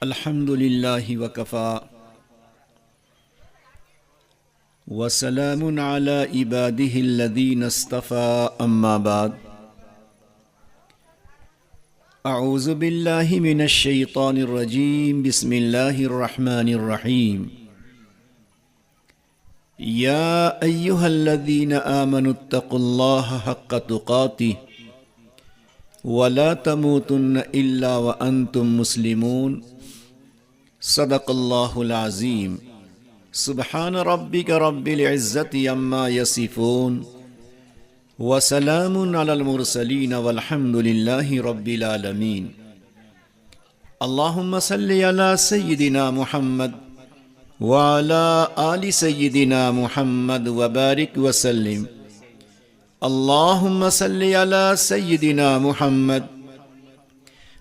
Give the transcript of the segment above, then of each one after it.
الحمد للہ وکفا وسلام علی عباده الذین اصطفى اما بعد اعوذ باللہ من الشیطان الرجیم بسم اللہ الرحمن الرحیم یا ایہا الذین آمنوا اتقوا اللہ حق تقاتہ ولا تموتن الا وانتم مسلمون صدق اللہ العظیم سبحان ربک رب العزت عما یصفون وسلام علی المرسلین والحمد للہ رب العالمین اللہم صلی علی سیدنا محمد وعلی آل سیدنا محمد وبارک وسلم اللہم صلی علی سیدنا محمد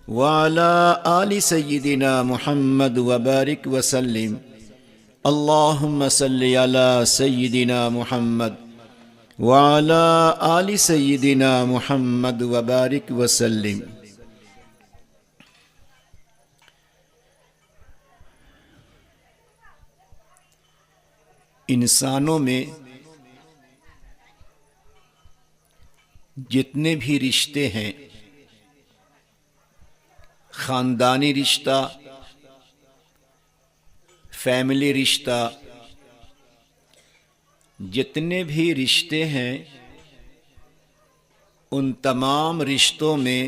وعلى آل سيدنا محمد وبارك وسلم اللهم صل على سيدنا محمد وعلى آل سيدنا محمد وبارك وسلم انسانوں میں جتنے بھی رشتے ہیں، خاندانی رشتہ، فیملی رشتہ، جتنے بھی رشتے ہیں، ان تمام رشتوں میں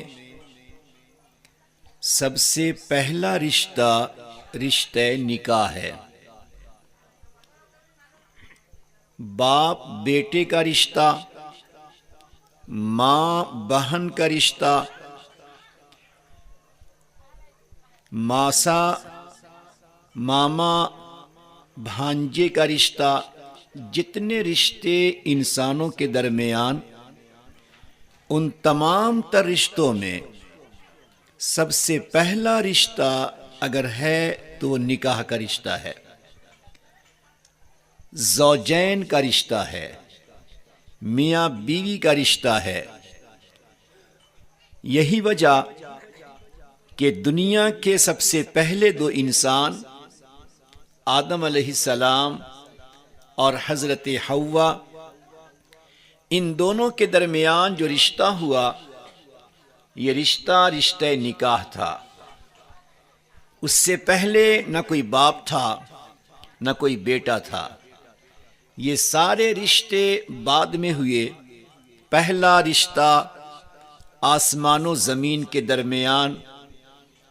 سب سے پہلا رشتہ رشتہ نکاح ہے۔ باپ بیٹے کا رشتہ، ماں بہن کا رشتہ، ماسا ماما بھانجے کا رشتہ، جتنے رشتے انسانوں کے درمیان، ان تمام تر رشتوں میں سب سے پہلا رشتہ اگر ہے تو وہ نکاح کا رشتہ ہے، زوجین کا رشتہ ہے، میاں بیوی کا رشتہ ہے۔ یہی وجہ کہ دنیا کے سب سے پہلے دو انسان آدم علیہ السلام اور حضرت حوا، ان دونوں کے درمیان جو رشتہ ہوا، یہ رشتہ نکاح تھا۔ اس سے پہلے نہ کوئی باپ تھا نہ کوئی بیٹا تھا، یہ سارے رشتے بعد میں ہوئے۔ پہلا رشتہ آسمان و زمین کے درمیان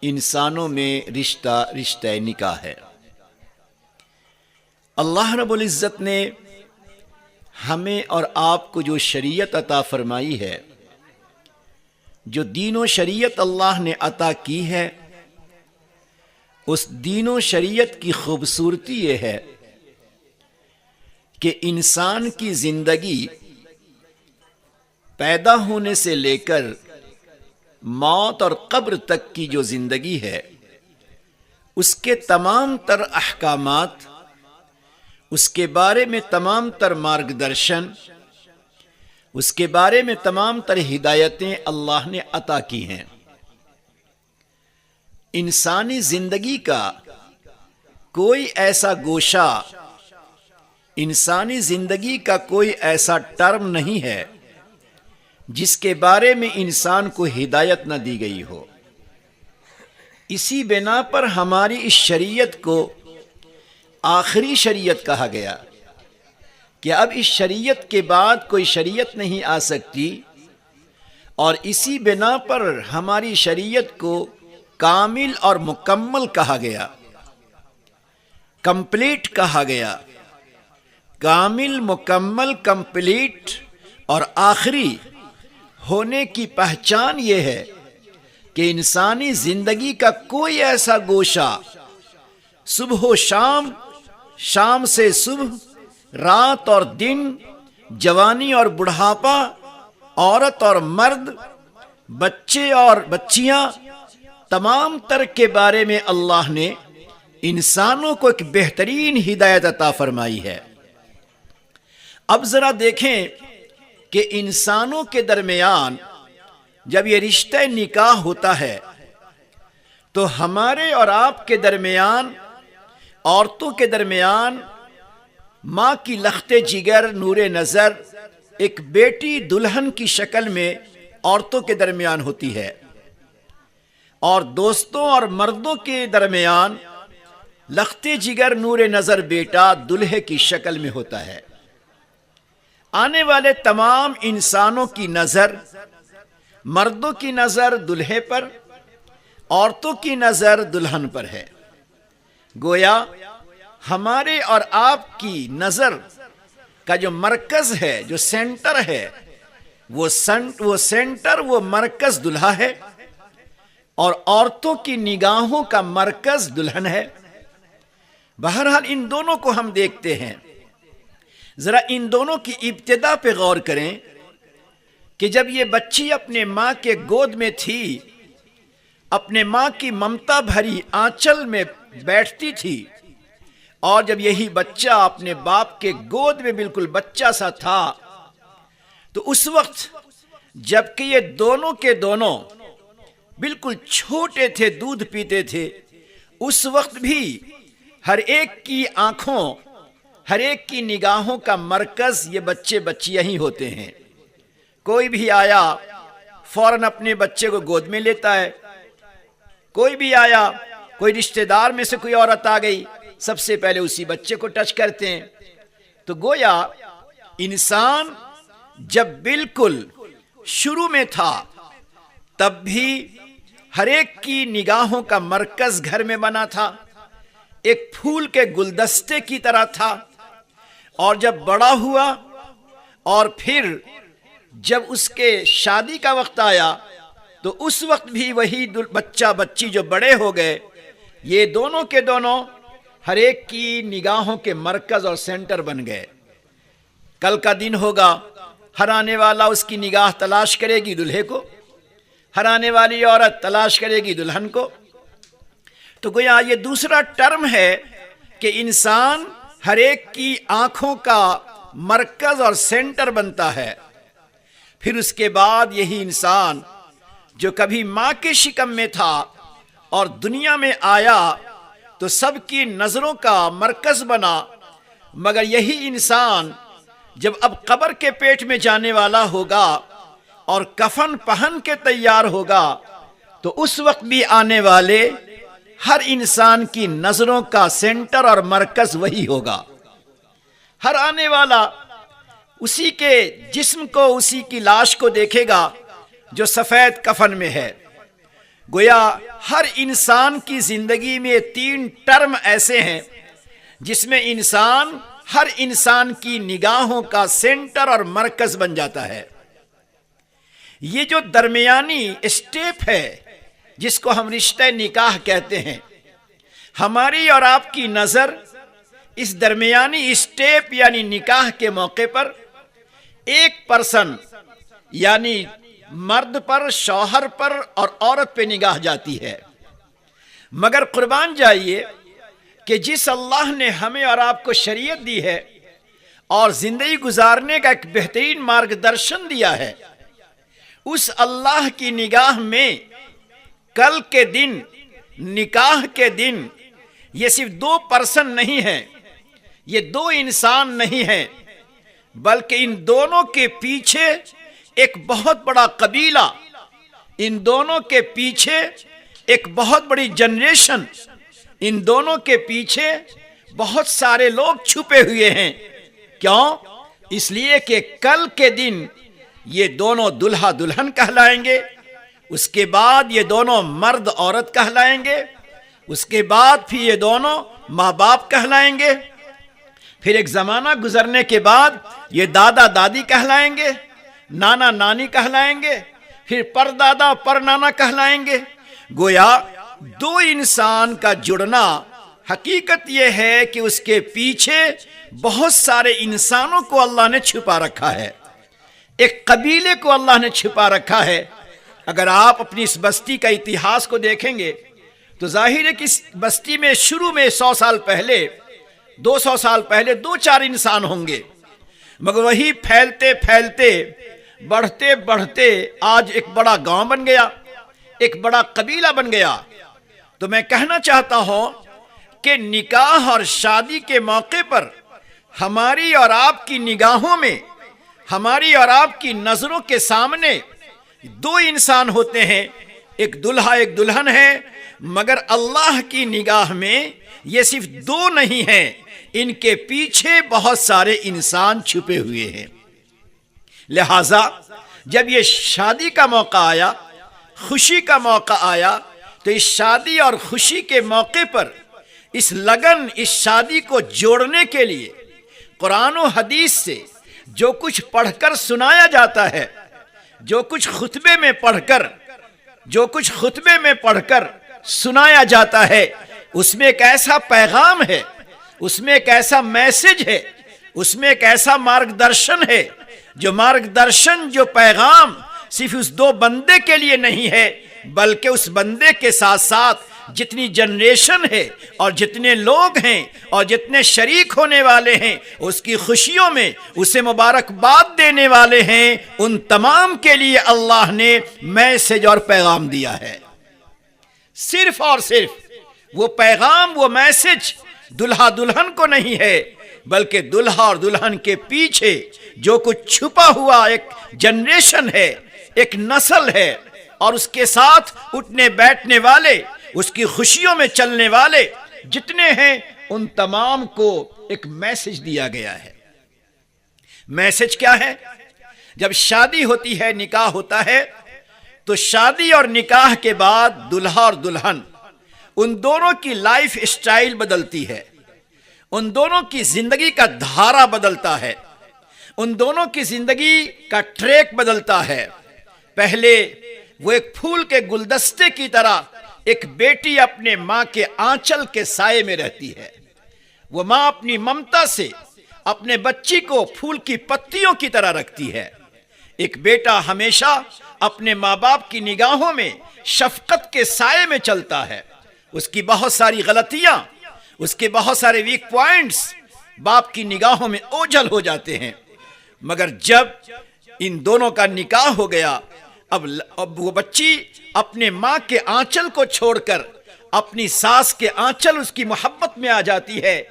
انسانوں میں رشتہ نکاح ہے۔ اللہ رب العزت نے ہمیں اور آپ کو جو شریعت عطا فرمائی ہے، جو دین و شریعت اللہ نے عطا کی ہے، اس دین و شریعت کی خوبصورتی یہ ہے کہ انسان کی زندگی پیدا ہونے سے لے کر موت اور قبر تک کی جو زندگی ہے، اس کے تمام تر احکامات، اس کے بارے میں تمام تر مارگدرشن، اس کے بارے میں تمام تر ہدایتیں اللہ نے عطا کی ہیں۔ انسانی زندگی کا کوئی ایسا گوشہ، انسانی زندگی کا کوئی ایسا ٹرم نہیں ہے جس کے بارے میں انسان کو ہدایت نہ دی گئی ہو۔ اسی بنا پر ہماری اس شریعت کو آخری شریعت کہا گیا کہ اب اس شریعت کے بعد کوئی شریعت نہیں آ سکتی، اور اسی بنا پر ہماری شریعت کو کامل اور مکمل کہا گیا، کمپلیٹ کہا گیا۔ کامل، مکمل، کمپلیٹ اور آخری ہونے کی پہچان یہ ہے کہ انسانی زندگی کا کوئی ایسا گوشہ، صبح و شام، شام سے صبح، رات اور دن، جوانی اور بڑھاپا، عورت اور مرد، بچے اور بچیاں، تمام تر کے بارے میں اللہ نے انسانوں کو ایک بہترین ہدایت عطا فرمائی ہے۔ اب ذرا دیکھیں کہ انسانوں کے درمیان جب یہ رشتہ نکاح ہوتا ہے تو ہمارے اور آپ کے درمیان، عورتوں کے درمیان ماں کی لخت جگر نور نظر ایک بیٹی دلہن کی شکل میں عورتوں کے درمیان ہوتی ہے، اور دوستوں اور مردوں کے درمیان لخت جگر نور نظر بیٹا دلہے کی شکل میں ہوتا ہے۔ آنے والے تمام انسانوں کی نظر، مردوں کی نظر دلہے پر، عورتوں کی نظر دلہن پر ہے۔ گویا ہمارے اور آپ کی نظر کا جو مرکز ہے، جو سینٹر ہے، وہ سینٹر، وہ مرکز دلہا ہے، اور عورتوں کی نگاہوں کا مرکز دلہن ہے۔ بہرحال ان دونوں کو ہم دیکھتے ہیں، ذرا ان دونوں کی ابتدا پہ غور کریں کہ جب یہ بچی اپنے ماں کے گود میں تھی، اپنے ماں کی ممتا بھری آنچل میں بیٹھتی تھی، اور جب یہی بچہ اپنے باپ کے گود میں بالکل بچہ سا تھا، تو اس وقت جبکہ یہ دونوں کے دونوں بالکل چھوٹے تھے، دودھ پیتے تھے، اس وقت بھی ہر ایک کی آنکھوں، ہر ایک کی نگاہوں کا مرکز یہ بچے بچیاں ہی ہوتے ہیں۔ کوئی بھی آیا فوراً اپنے بچے کو گود میں لیتا ہے، کوئی بھی آیا، کوئی رشتہ دار میں سے کوئی عورت آ گئی، سب سے پہلے اسی بچے کو ٹچ کرتے ہیں۔ تو گویا انسان جب بالکل شروع میں تھا تب بھی ہر ایک کی نگاہوں کا مرکز گھر میں بنا تھا، ایک پھول کے گلدستے کی طرح تھا، اور جب بڑا ہوا اور پھر جب اس کے شادی کا وقت آیا تو اس وقت بھی وہی بچہ بچی جو بڑے ہو گئے، یہ دونوں کے دونوں ہر ایک کی نگاہوں کے مرکز اور سینٹر بن گئے۔ کل کا دن ہوگا، ہر آنے والا اس کی نگاہ تلاش کرے گی دلہے کو، ہر آنے والی عورت تلاش کرے گی دلہن کو۔ تو گویا یہ دوسرا ٹرم ہے کہ انسان ہر ایک کی آنکھوں کا مرکز اور سینٹر بنتا ہے۔ پھر اس کے بعد یہی انسان جو کبھی ماں کے شکم میں تھا اور دنیا میں آیا تو سب کی نظروں کا مرکز بنا، مگر یہی انسان جب اب قبر کے پیٹ میں جانے والا ہوگا اور کفن پہن کے تیار ہوگا تو اس وقت بھی آنے والے ہر انسان کی نظروں کا سینٹر اور مرکز وہی ہوگا۔ ہر آنے والا اسی کے جسم کو، اسی کی لاش کو دیکھے گا جو سفید کفن میں ہے۔ گویا ہر انسان کی زندگی میں 3 ٹرم ایسے ہیں جس میں انسان ہر انسان کی نگاہوں کا سینٹر اور مرکز بن جاتا ہے۔ یہ جو درمیانی اسٹیپ ہے جس کو ہم رشتہ نکاح کہتے ہیں، ہماری اور آپ کی نظر اس درمیانی اسٹیپ یعنی نکاح کے موقع پر ایک پرسن یعنی مرد پر، شوہر پر اور عورت پہ نگاہ جاتی ہے۔ مگر قربان جائیے کہ جس اللہ نے ہمیں اور آپ کو شریعت دی ہے اور زندگی گزارنے کا ایک بہترین مارگ درشن دیا ہے، اس اللہ کی نگاہ میں کل کے دن، نکاح کے دن، یہ صرف 2 پرسن نہیں ہیں، یہ 2 انسان نہیں ہیں، بلکہ ان دونوں کے پیچھے ایک بہت بڑا قبیلہ، ان دونوں کے پیچھے ایک بہت بڑی جنریشن، ان دونوں کے پیچھے بہت سارے لوگ چھپے ہوئے ہیں۔ کیوں؟ اس لیے کہ کل کے دن یہ دونوں دلہا دلہن کہلائیں گے، اس کے بعد یہ دونوں مرد عورت کہلائیں گے، اس کے بعد پھر یہ دونوں ماں باپ کہلائیں گے، پھر ایک زمانہ گزرنے کے بعد یہ دادا دادی کہلائیں گے، نانا نانی کہلائیں گے، پھر پردادا پر نانا کہلائیں گے۔ گویا 2 انسان کا جڑنا حقیقت یہ ہے کہ اس کے پیچھے بہت سارے انسانوں کو اللہ نے چھپا رکھا ہے، ایک قبیلے کو اللہ نے چھپا رکھا ہے۔ اگر آپ اپنی اس بستی کا اتہاس کو دیکھیں گے تو ظاہر ہے کہ اس بستی میں شروع میں 100 سال پہلے، 200 سال پہلے 2-4 انسان ہوں گے، مگر وہی پھیلتے پھیلتے، بڑھتے بڑھتے آج ایک بڑا گاؤں بن گیا، ایک بڑا قبیلہ بن گیا، تو میں کہنا چاہتا ہوں کہ نکاح اور شادی کے موقع پر ہماری اور آپ کی نگاہوں میں، ہماری اور آپ کی نظروں کے سامنے دو انسان ہوتے ہیں، ایک دلہا ایک دلہن ہے، مگر اللہ کی نگاہ میں یہ صرف دو نہیں ہیں، ان کے پیچھے بہت سارے انسان چھپے ہوئے ہیں۔ لہذا جب یہ شادی کا موقع آیا، خوشی کا موقع آیا، تو اس شادی اور خوشی کے موقع پر اس لگن، اس شادی کو جوڑنے کے لیے قرآن و حدیث سے جو کچھ پڑھ کر سنایا جاتا ہے، جو کچھ خطبے میں پڑھ کر سنایا جاتا ہے، اس میں ایک ایسا پیغام ہے، اس میں ایک ایسا میسج ہے، اس میں ایک ایسا مارگ درشن ہے، جو پیغام صرف اس دو بندے کے لیے نہیں ہے، بلکہ اس بندے کے ساتھ ساتھ جتنی جنریشن ہے اور جتنے لوگ ہیں اور جتنے شریک ہونے والے ہیں، اس کی خوشیوں میں اسے مبارکباد دینے والے ہیں، ان تمام کے لیے اللہ نے میسج اور پیغام دیا ہے۔ صرف اور صرف وہ پیغام، وہ میسج دلہا دلہن کو نہیں ہے، بلکہ دلہا اور دلہن کے پیچھے جو کچھ چھپا ہوا ایک جنریشن ہے، ایک نسل ہے، اور اس کے ساتھ اٹھنے بیٹھنے والے، اس کی خوشیوں میں چلنے والے جتنے ہیں، ان تمام کو ایک میسج دیا گیا ہے۔ میسج کیا ہے؟ جب شادی ہوتی ہے، نکاح ہوتا ہے، تو شادی اور نکاح کے بعد دلہا اور دلہن، ان دونوں کی لائف اسٹائل بدلتی ہے، ان دونوں کی زندگی کا دھارا بدلتا ہے، ان دونوں کی زندگی کا ٹریک بدلتا ہے۔ پہلے وہ ایک پھول کے گلدستے کی طرح ایک بیٹی اپنے ماں کے آنچل کے سائے میں رہتی ہے، وہ ماں اپنی ممتا سے اپنے بچی کو پھول کی پتیوں کی طرح رکھتی ہے۔ ایک بیٹا ہمیشہ اپنے ماں باپ کی نگاہوں میں شفقت کے سائے میں چلتا ہے، اس کی بہت ساری غلطیاں، اس کے بہت سارے ویک پوائنٹس باپ کی نگاہوں میں اوجھل ہو جاتے ہیں، مگر جب ان دونوں کا نکاح ہو گیا، اب وہ بچی اپنے ماں کے آنچل کو چھوڑ کر اپنی ساس کے آنچل، اس کی محبت میں آ جاتی ہے،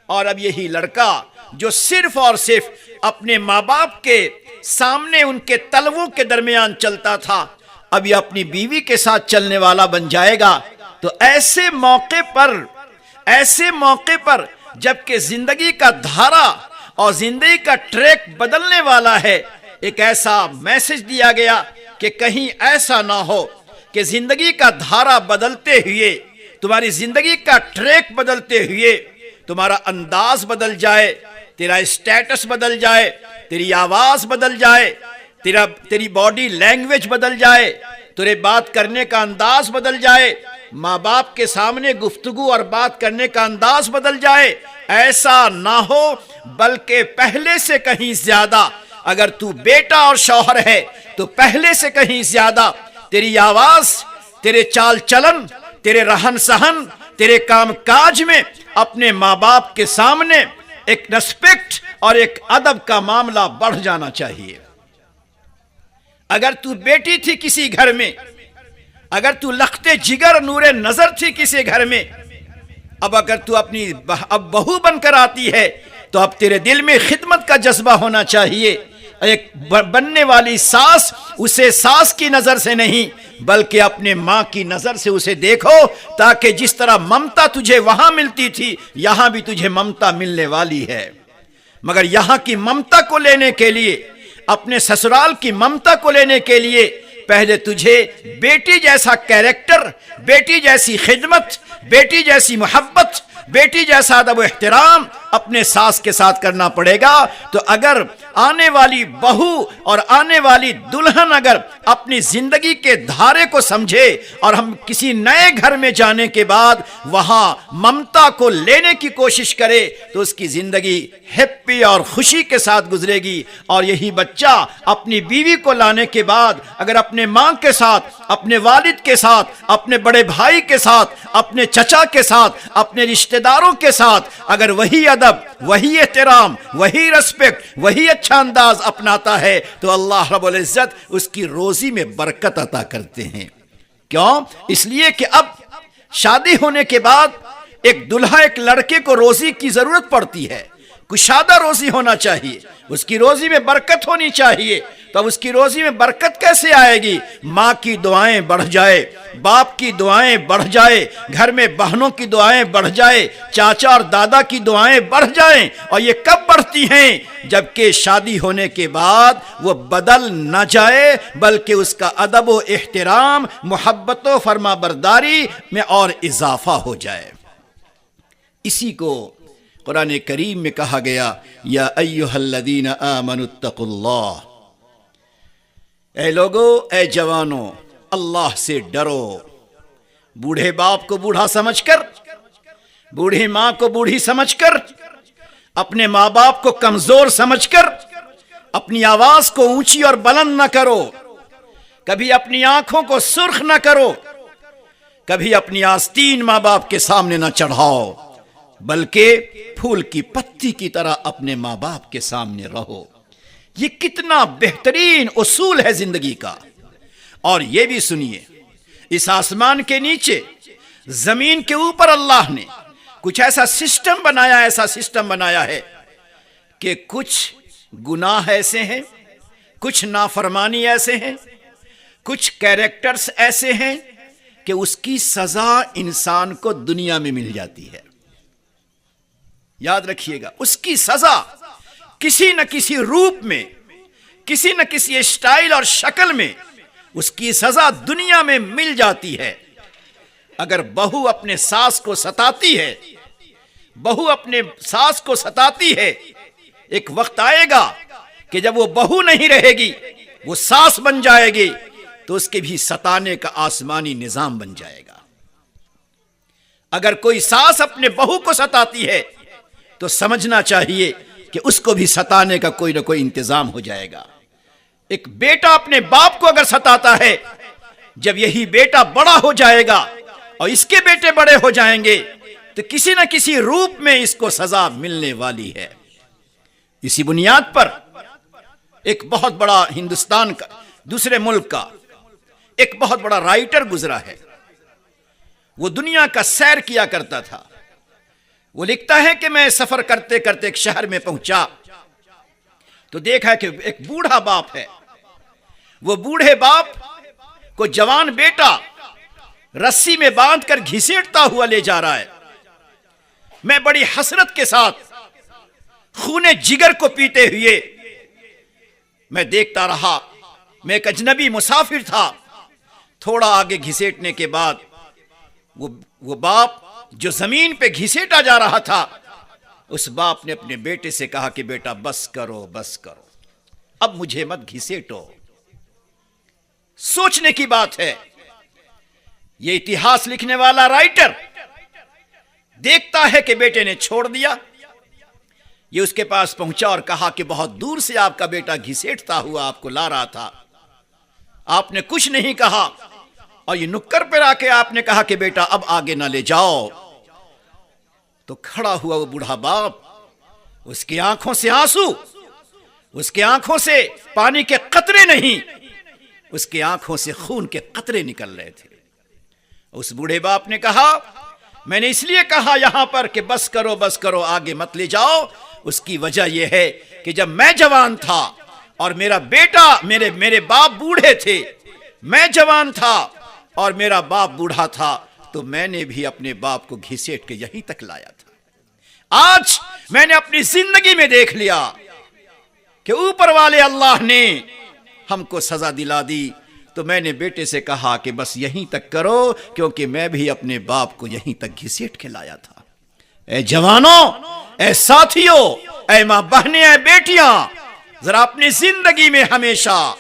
اور اب یہی لڑکا جو صرف اور صرف اپنے ماں باپ کے سامنے ان کے تلووں کے درمیان چلتا تھا، اب یہ اپنی بیوی کے ساتھ چلنے والا بن جائے گا۔ تو ایسے موقع پر جبکہ زندگی کا دھارا اور زندگی کا ٹریک بدلنے والا ہے، ایک ایسا میسج دیا گیا کہ کہیں ایسا نہ ہو کہ زندگی کا دھارا بدلتے ہوئے، تمہاری زندگی کا ٹریک بدلتے ہوئے تمہارا انداز بدل جائے، تیرا اسٹیٹس بدل جائے، تیری آواز بدل جائے، تیری باڈی لینگویج بدل جائے، تیرے بات کرنے کا انداز بدل جائے، ماں باپ کے سامنے گفتگو اور بات کرنے کا انداز بدل جائے۔ ایسا نہ ہو، بلکہ پہلے سے کہیں زیادہ، اگر تو بیٹا اور شوہر ہے تو پہلے سے کہیں زیادہ تیری آواز، تیرے چال چلن، تیرے رہن سہن، تیرے کام کاج میں اپنے ماں باپ کے سامنے ایک ریسپیکٹ اور ایک ادب کا معاملہ بڑھ جانا چاہیے۔ اگر تو بیٹی تھی کسی گھر میں، اگر تو لخت جگر نور نظر تھی کسی گھر میں، اب اگر تو اپنی بہو بن کر آتی ہے تو اب تیرے دل میں خدمت کا جذبہ ہونا چاہیے۔ ایک بننے والی ساس، اسے ساس کی نظر سے نہیں بلکہ اپنے ماں کی نظر سے اسے دیکھو، تاکہ جس طرح ممتا تجھے وہاں ملتی تھی، یہاں بھی تجھے ممتا ملنے والی ہے۔ مگر یہاں کی ممتا کو لینے کے لیے، اپنے سسرال کی ممتا کو لینے کے لیے، پہلے تجھے بیٹی جیسا کیریکٹر، بیٹی جیسی خدمت، بیٹی جیسی محبت، بیٹی جیسا ادب و احترام اپنے ساس کے ساتھ کرنا پڑے گا۔ تو اگر آنے والی بہو اور آنے والی دلہن اگر اپنی زندگی کے دھارے کو سمجھے اور ہم کسی نئے گھر میں جانے کے بعد وہاں ممتا کو لینے کی کوشش کرے تو اس کی زندگی ہیپی اور خوشی کے ساتھ گزرے گی۔ اور یہی بچہ اپنی بیوی کو لانے کے بعد اگر اپنے ماں کے ساتھ، اپنے والد کے ساتھ، اپنے بڑے بھائی کے ساتھ، اپنے چچا کے ساتھ، اپنے رشتہ داروں کے ساتھ اگر وہی ادب، وہی احترام، وہی ریسپیکٹ، وہی اچھا انداز اپناتا ہے تو اللہ رب العزت اس کی روزی میں برکت عطا کرتے ہیں۔ کیوں؟ اس لیے کہ اب شادی ہونے کے بعد ایک دلہا ایک لڑکے کو روزی کی ضرورت پڑتی ہے، کشادہ روزی ہونا چاہیے، اس کی روزی میں برکت ہونی چاہیے۔ تو اب اس کی روزی میں برکت کیسے آئے گی؟ ماں کی دعائیں بڑھ جائے، باپ کی دعائیں بڑھ جائے، گھر میں بہنوں کی دعائیں بڑھ جائے، چاچا اور دادا کی دعائیں بڑھ جائیں۔ اور یہ کب بڑھتی ہیں؟ جبکہ شادی ہونے کے بعد وہ بدل نہ جائے، بلکہ اس کا ادب و احترام، محبت و فرما برداری میں اور اضافہ ہو جائے۔ اسی کو قرآن کریم میں کہا گیا، یا ایھا الذین آمنوا اتقوا اللہ، اے لوگو، اے جوانو، اللہ سے ڈرو۔ بوڑھے باپ کو بوڑھا سمجھ کر، بوڑھی ماں کو بوڑھی سمجھ کر، اپنے ماں باپ کو کمزور سمجھ کر اپنی آواز کو اونچی اور بلند نہ کرو، کبھی اپنی آنکھوں کو سرخ نہ کرو، کبھی اپنی آستین ماں باپ کے سامنے نہ چڑھاؤ، بلکہ پھول کی پتی کی طرح اپنے ماں باپ کے سامنے رہو۔ یہ کتنا بہترین اصول ہے زندگی کا۔ اور یہ بھی سنیے، اس آسمان کے نیچے، زمین کے اوپر اللہ نے کچھ ایسا سسٹم بنایا ہے کہ کچھ گناہ ایسے ہیں، کچھ نافرمانی ایسے ہیں، کچھ کیریکٹرز ایسے ہیں کہ اس کی سزا انسان کو دنیا میں مل جاتی ہے۔ یاد رکھیے گا، اس کی سزا کسی نہ کسی روپ میں، کسی نہ کسی اسٹائل اور شکل میں اس کی سزا دنیا میں مل جاتی ہے۔ اگر بہو اپنے ساس کو ستاتی ہے، بہو اپنے ساس کو ستاتی ہے، ایک وقت آئے گا کہ جب وہ بہو نہیں رہے گی، وہ ساس بن جائے گی، تو اس کے بھی ستانے کا آسمانی نظام بن جائے گا۔ اگر کوئی ساس اپنے بہو کو ستاتی ہے تو سمجھنا چاہیے کہ اس کو بھی ستانے کا کوئی نہ کوئی انتظام ہو جائے گا۔ ایک بیٹا اپنے باپ کو اگر ستاتا ہے، جب یہی بیٹا بڑا ہو جائے گا اور اس کے بیٹے بڑے ہو جائیں گے تو کسی نہ کسی روپ میں اس کو سزا ملنے والی ہے۔ اسی بنیاد پر ایک بہت بڑا ہندوستان کا، دوسرے ملک کا ایک بہت بڑا رائٹر گزرا ہے۔ وہ دنیا کا سیر کیا کرتا تھا۔ وہ لکھتا ہے کہ میں سفر کرتے کرتے ایک شہر میں پہنچا تو دیکھا کہ ایک بوڑھا باپ ہے۔ وہ بوڑھے باپ کو جوان بیٹا رسی میں باندھ کر گھسیٹتا ہوا لے جا رہا ہے۔ میں بڑی حسرت کے ساتھ خون جگر کو پیتے ہوئے میں دیکھتا رہا۔ میں ایک اجنبی مسافر تھا۔ تھوڑا آگے گھسیٹنے کے بعد وہ باپ جو زمین پہ گھسیٹا جا رہا تھا، اس باپ نے اپنے بیٹے سے کہا کہ بیٹا بس کرو، بس کرو، اب مجھے مت گھسیٹو۔ سوچنے کی بات ہے، یہ اتہاس لکھنے والا رائٹر دیکھتا ہے کہ بیٹے نے چھوڑ دیا۔ یہ اس کے پاس پہنچا اور کہا کہ بہت دور سے آپ کا بیٹا گھسیٹتا ہوا آپ کو لا رہا تھا، آپ نے کچھ نہیں کہا، اور یہ نکر پر آ کے آپ نے کہا کہ بیٹا اب آگے نہ لے جاؤ۔ تو کھڑا ہوا وہ بوڑھا باپ، اس کی آنکھوں سے آنسو، اس کی آنکھوں سے پانی کے قطرے نہیں، اس کی آنکھوں سے خون کے قطرے نکل رہے تھے۔ اس بوڑھے باپ نے کہا، میں نے اس لیے کہا یہاں پر کہ بس کرو، بس کرو، آگے مت لے جاؤ، اس کی وجہ یہ ہے کہ جب میں جوان تھا اور میرا بیٹا، میرے باپ بوڑھے تھے، میں جوان تھا اور میرا باپ بوڑھا تھا، تو میں نے بھی اپنے باپ کو گھسیٹ کے یہیں تک لایا تھا۔ آج میں نے اپنی زندگی میں دیکھ لیا کہ اوپر والے اللہ نے ہم کو سزا دلا دی، تو میں نے بیٹے سے کہا کہ بس یہیں تک کرو، کیونکہ میں بھی اپنے باپ کو یہیں تک گھسیٹ کے لایا تھا۔ اے جوانوں، اے ساتھیوں، اے ماں بہنیں، اے بیٹیاں، ذرا اپنی زندگی میں ہمیشہ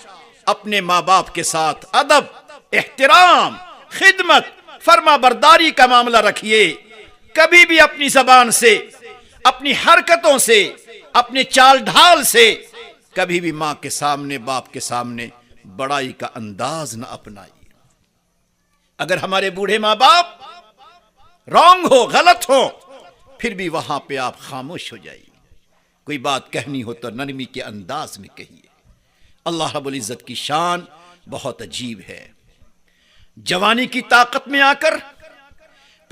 اپنے ماں باپ کے ساتھ ادب، احترام، خدمت، فرما برداری کا معاملہ رکھیے۔ کبھی بھی اپنی زبان سے، اپنی حرکتوں سے، اپنے چال ڈھال سے کبھی بھی ماں کے سامنے، باپ کے سامنے بڑائی کا انداز نہ اپنائیے۔ اگر ہمارے بوڑھے ماں باپ رانگ ہو، غلط ہو، پھر بھی وہاں پہ آپ خاموش ہو جائیے۔ کوئی بات کہنی ہو تو نرمی کے انداز میں کہیے۔ اللہ رب العزت کی شان بہت عجیب ہے۔ جوانی کی طاقت میں آ کر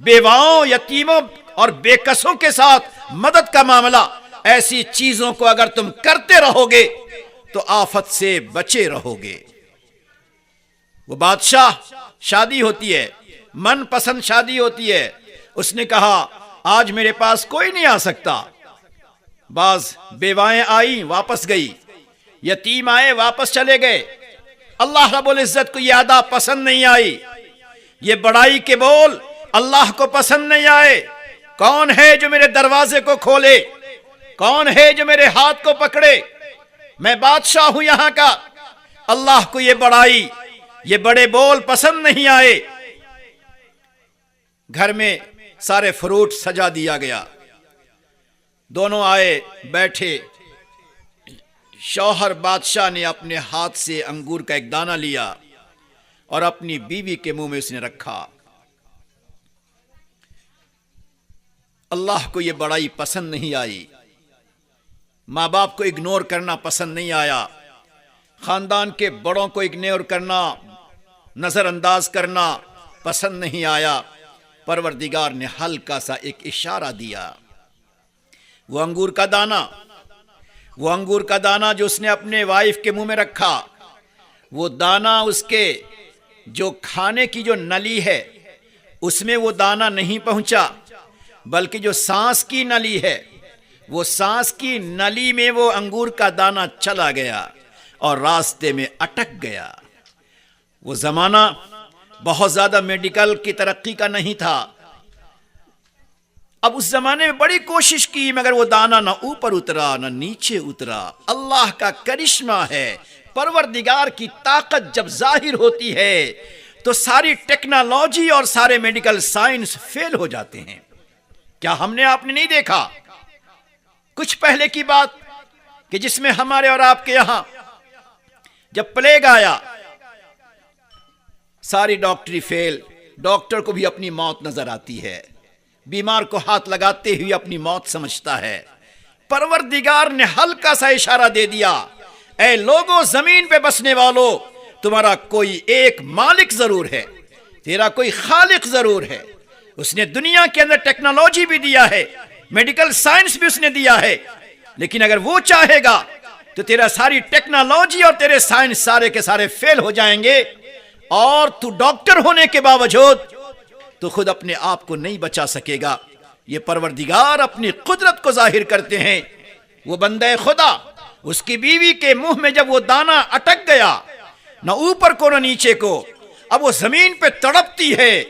بیواؤں، یتیموں اور بے کسوں کے ساتھ مدد کا معاملہ، ایسی چیزوں کو اگر تم کرتے رہو گے تو آفت سے بچے رہو گے۔ وہ بادشاہ، شادی ہوتی ہے، من پسند شادی ہوتی ہے، اس نے کہا آج میرے پاس کوئی نہیں آ سکتا۔ بعض بیوائیں آئیں، واپس گئی، یتیم آئے، واپس چلے گئے۔ اللہ رب العزت کو یہ ادا پسند نہیں آئی، یہ بڑائی کے بول اللہ کو پسند نہیں آئے۔ کون ہے جو میرے دروازے کو کھولے؟ کون ہے جو میرے ہاتھ کو پکڑے؟ میں بادشاہ ہوں یہاں کا۔ اللہ کو یہ بڑائی، یہ بڑے بول پسند نہیں آئے۔ گھر میں سارے فروٹ سجا دیا گیا، دونوں آئے بیٹھے۔ شوہر بادشاہ نے اپنے ہاتھ سے انگور کا ایک دانہ لیا اور اپنی بیوی کے منہ میں اس نے رکھا۔ اللہ کو یہ بڑائی پسند نہیں آئی، ماں باپ کو اگنور کرنا پسند نہیں آیا، خاندان کے بڑوں کو اگنور کرنا، نظر انداز کرنا پسند نہیں آیا۔ پروردگار نے ہلکا سا ایک اشارہ دیا، وہ انگور کا دانہ جو اس نے اپنے وائف کے منہ میں رکھا، وہ دانہ اس کے جو کھانے کی جو نلی ہے اس میں وہ دانہ نہیں پہنچا، بلکہ جو سانس کی نلی ہے، وہ سانس کی نلی میں وہ انگور کا دانہ چلا گیا اور راستے میں اٹک گیا۔ وہ زمانہ بہت زیادہ میڈیکل کی ترقی کا نہیں تھا۔ اب اس زمانے میں بڑی کوشش کی مگر وہ دانہ نہ اوپر اترا نہ نیچے اترا۔ اللہ کا کرشمہ ہے، پروردگار کی طاقت جب ظاہر ہوتی ہے تو ساری ٹیکنالوجی اور سارے میڈیکل سائنس فیل ہو جاتے ہیں۔ کیا ہم نے آپ نے نہیں دیکھا کچھ پہلے کی بات کہ جس میں ہمارے اور آپ کے یہاں جب پلیگ آیا، ساری ڈاکٹری فیل، ڈاکٹر کو بھی اپنی موت نظر آتی ہے، بیمار کو ہاتھ لگاتے ہوئے اپنی موت سمجھتا ہے۔ پروردگار نے ہلکا سا اشارہ دے دیا، اے لوگوں، زمین پہ بسنے والوں، تمہارا کوئی ایک مالک ضرور ہے، تیرا کوئی خالق ضرور ہے۔ اس نے دنیا کے اندر ٹیکنالوجی بھی دیا ہے، میڈیکل سائنس بھی اس نے دیا ہے، لیکن اگر وہ چاہے گا تو تیرا ساری ٹیکنالوجی اور تیرے سائنس سارے کے سارے فیل ہو جائیں گے، اور تو ڈاکٹر ہونے کے باوجود تو خود اپنے آپ کو نہیں بچا سکے گا۔ یہ پروردگار اپنی قدرت کو ظاہر کرتے ہیں۔ وہ بندہ خدا، اس کی بیوی کے منہ میں جب وہ دانہ اٹک گیا، نہ اوپر کو نہ نیچے کو، اب وہ زمین پہ تڑپتی ہے،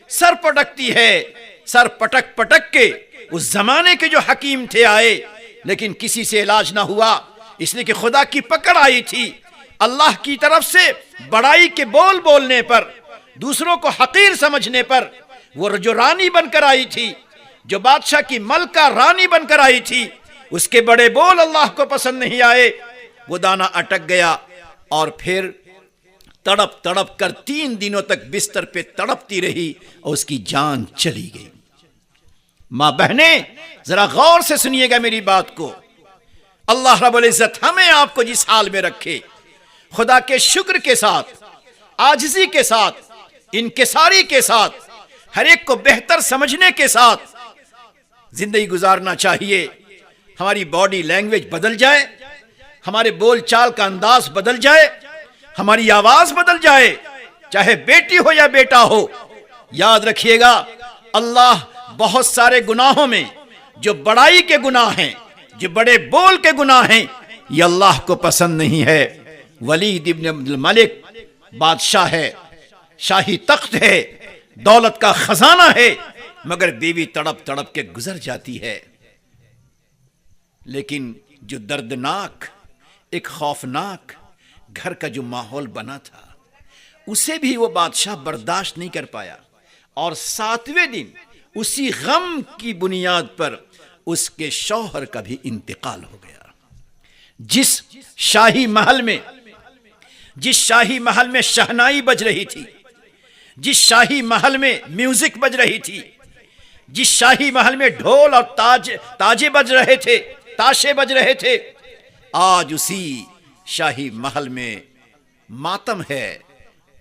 سر پٹکتی ہے، سر پٹک پٹک کے اس زمانے کے جو حکیم تھے آئے، لیکن کسی سے علاج نہ ہوا، اس لیے کہ خدا کی پکڑ آئی تھی۔ اللہ کی طرف سے بڑائی کے بول بولنے پر، دوسروں کو حقیر سمجھنے پر، وہ جو رانی بن کر آئی تھی، جو بادشاہ کی ملکہ رانی بن کر آئی تھی، اس کے بڑے بول اللہ کو پسند نہیں آئے۔ وہ دانہ اٹک گیا اور پھر تڑپ تڑپ کر 3 دنوں تک بستر پہ تڑپتی رہی اور اس کی جان چلی گئی۔ ماں بہنیں ذرا غور سے سنیے گا میری بات کو۔ اللہ رب العزت ہمیں آپ کو جس حال میں رکھے، خدا کے شکر کے ساتھ، عاجزی کے ساتھ، انکساری کے ساتھ، ہر ایک کو بہتر سمجھنے کے ساتھ زندگی گزارنا چاہیے۔ ہماری باڈی لینگویج بدل جائے، ہمارے بول چال کا انداز بدل جائے، ہماری آواز بدل جائے، چاہے بیٹی ہو یا بیٹا ہو۔ یاد رکھیے گا، اللہ بہت سارے گناہوں میں جو بڑائی کے گناہ ہیں، جو بڑے بول کے گناہ ہیں، یہ اللہ کو پسند نہیں ہے۔ ولید ابن عبد الملک بادشاہ ہے، شاہی تخت ہے، دولت کا خزانہ ہے، مگر بیوی تڑپ تڑپ کے گزر جاتی ہے۔ لیکن جو دردناک، ایک خوفناک گھر کا جو ماحول بنا تھا، اسے بھی وہ بادشاہ برداشت نہیں کر پایا، اور 7ویں دن اسی غم کی بنیاد پر اس کے شوہر کا بھی انتقال ہو گیا۔ جس شاہی محل میں شہنائی بج رہی تھی، جس شاہی محل میں میوزک بج رہی تھی، جس شاہی محل میں ڈھول اور تاجے بج رہے تھے، تاشے بج رہے تھے، آج اسی شاہی محل میں ماتم ہے،